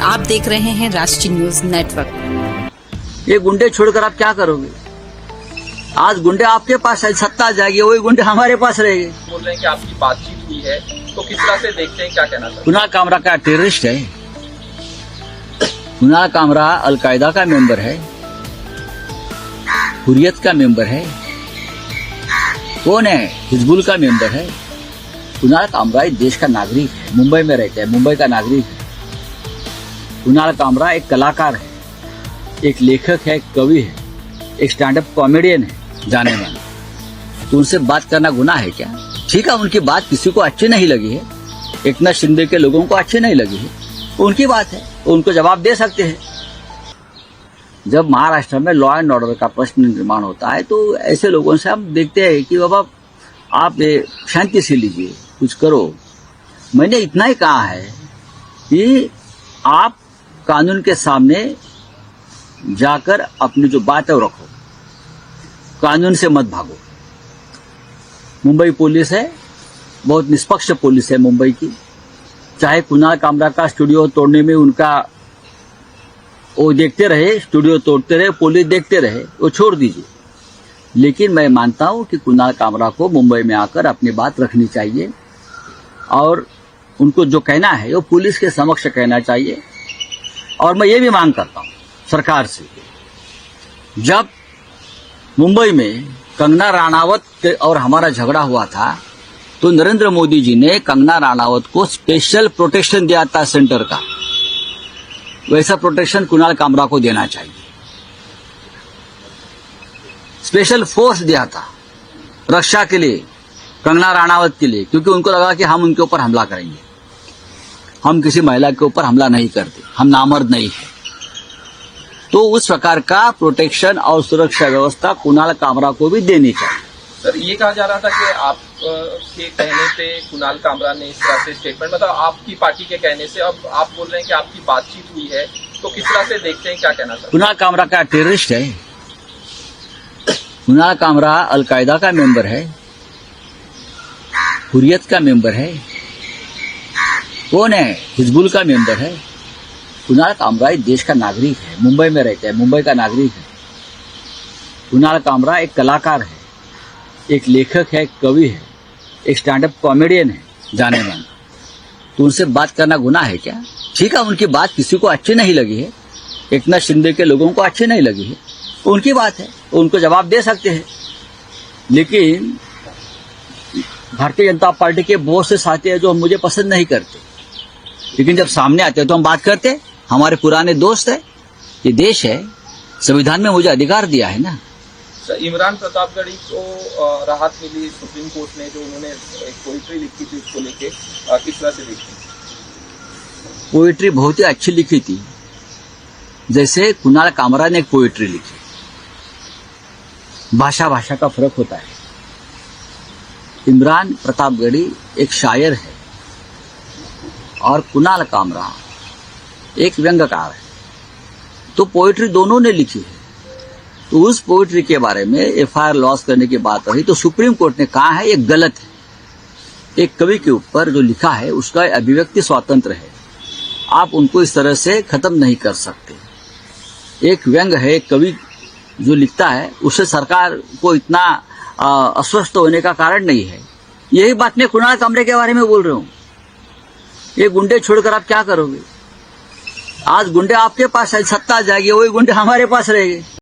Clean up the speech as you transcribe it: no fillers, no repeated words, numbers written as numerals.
आप देख रहे हैं राष्ट्रीय न्यूज नेटवर्क। ये गुंडे छोड़कर आप क्या करोगे? आज गुंडे आपके पास है, सत्ता आ जाएगी, वही गुंडे हमारे पास रहेंगे। बोल रहे हैं कि आपकी बातचीत हुई है, तो किस तरह से देखते हैं, क्या कहना चाहते हैं? कुणाल कामरा का टेररिस्ट है। कुणाल कामरा अलकायदा का मेंबर है, हुर्रियत का मेंबर है। कौन है? हिजबुल का मेंबर है। कुणाल कामरा इस देश का नागरिक है, मुंबई में रहता है, मुंबई का नागरिक है। कुणाल कामरा एक कलाकार है, एक लेखक है, एक कवि है, एक स्टैंड अप कॉमेडियन है, जाने माने। तो उनसे बात करना गुनाह है क्या? ठीक है, उनकी बात किसी को अच्छी नहीं लगी है, एकनाथ शिंदे के लोगों को अच्छी नहीं लगी है, उनकी बात है, उनको जवाब दे सकते हैं। जब महाराष्ट्र में लॉ एंड ऑर्डर का प्रश्न निर्माण होता है तो ऐसे लोगों से हम देखते हैं कि बाबा आप शांति से लीजिए, कुछ करो। मैंने इतना ही कहा है कि आप कानून के सामने जाकर अपनी जो बात है वो रखो, कानून से मत भागो। मुंबई पुलिस है, बहुत निष्पक्ष पुलिस है मुंबई की। चाहे कुणाल कामरा का स्टूडियो तोड़ने में उनका वो देखते रहे, स्टूडियो तोड़ते रहे, पुलिस देखते रहे, वो छोड़ दीजिए। लेकिन मैं मानता हूं कि कुणाल कामरा को मुंबई में आकर अपनी बात रखनी चाहिए और उनको जो कहना है वो पुलिस के समक्ष कहना चाहिए। और मैं ये भी मांग करता हूं सरकार से, जब मुंबई में कंगना राणावत और हमारा झगड़ा हुआ था तो नरेंद्र मोदी जी ने कंगना राणावत को स्पेशल प्रोटेक्शन दिया था सेंटर का। वैसा प्रोटेक्शन कुणाल कामरा को देना चाहिए। स्पेशल फोर्स दिया था रक्षा के लिए, कंगना राणावत के लिए, क्योंकि उनको लगा कि हम उनके ऊपर हमला करेंगे। हम किसी महिला के ऊपर हमला नहीं करते, हम नामर्द नहीं है। तो उस प्रकार का प्रोटेक्शन और सुरक्षा व्यवस्था कुणाल कामरा को भी देनी चाहिए। सर, ये कहा जा रहा था कि आप के कहने पे कुणाल कामरा ने इस तरह से स्टेटमेंट, मतलब आपकी पार्टी के कहने से, अब आप बोल रहे हैं कि आपकी बातचीत हुई है, तो किस तरह से देखते हैं, क्या कहना चाहते हैं? कुणाल कामरा का टेररिस्ट है। कुणाल कामरा अलकायदा का मेंबर है, हुर्रियत का मेंबर है। कौन है? हिजबुल का मेंबर है। कुणाल कामरा इस देश का नागरिक है, मुंबई में रहता है, मुंबई का नागरिक है। कुणाल कामरा एक कलाकार है, एक लेखक है, एक कवि है, एक स्टैंड अप कॉमेडियन है, जाने माने। तो उनसे बात करना गुनाह है क्या? ठीक है, उनकी बात किसी को अच्छी नहीं लगी है, एकनाथ शिंदे के लोगों को अच्छी नहीं लगी है, उनकी बात है, उनको जवाब दे सकते हैं। लेकिन भारतीय जनता पार्टी के बहुत से साथी हैं जो मुझे पसंद नहीं करते, लेकिन जब सामने आते हैं तो हम बात करते हैं। हमारे पुराने दोस्त है, ये देश है, संविधान में मुझे अधिकार दिया है ना। इमरान प्रतापगढ़ी को राहत मिली सुप्रीम कोर्ट ने, जो उन्होंने एक पोइट्री लिखी थी, उसको लेके किस तरह से देखती? पोइट्री बहुत ही अच्छी लिखी थी, जैसे कुणाल कामरा ने एक पोइट्री लिखी। भाषा भाषा का फर्क होता है। इमरान प्रतापगढ़ी एक शायर है और कुणाल कामरा एक व्यंग्यकार है, तो पोइट्री दोनों ने लिखी है। तो उस पोइट्री के बारे में एफआईआर लॉस करने की बात रही तो सुप्रीम कोर्ट ने कहा है ये गलत है। एक कवि के ऊपर जो लिखा है उसका अभिव्यक्ति स्वतंत्र है, आप उनको इस तरह से खत्म नहीं कर सकते। एक व्यंग है, एक कवि जो लिखता है, उससे सरकार को इतना अस्वस्थ होने का कारण नहीं है। यही बात मैं कुणाल कामरे के बारे में बोल रहा हूँ। ये गुंडे छोड़कर आप क्या करोगे? आज गुंडे आपके पास है, सत्ता आ जाएगी, वही गुंडे हमारे पास रहेंगे।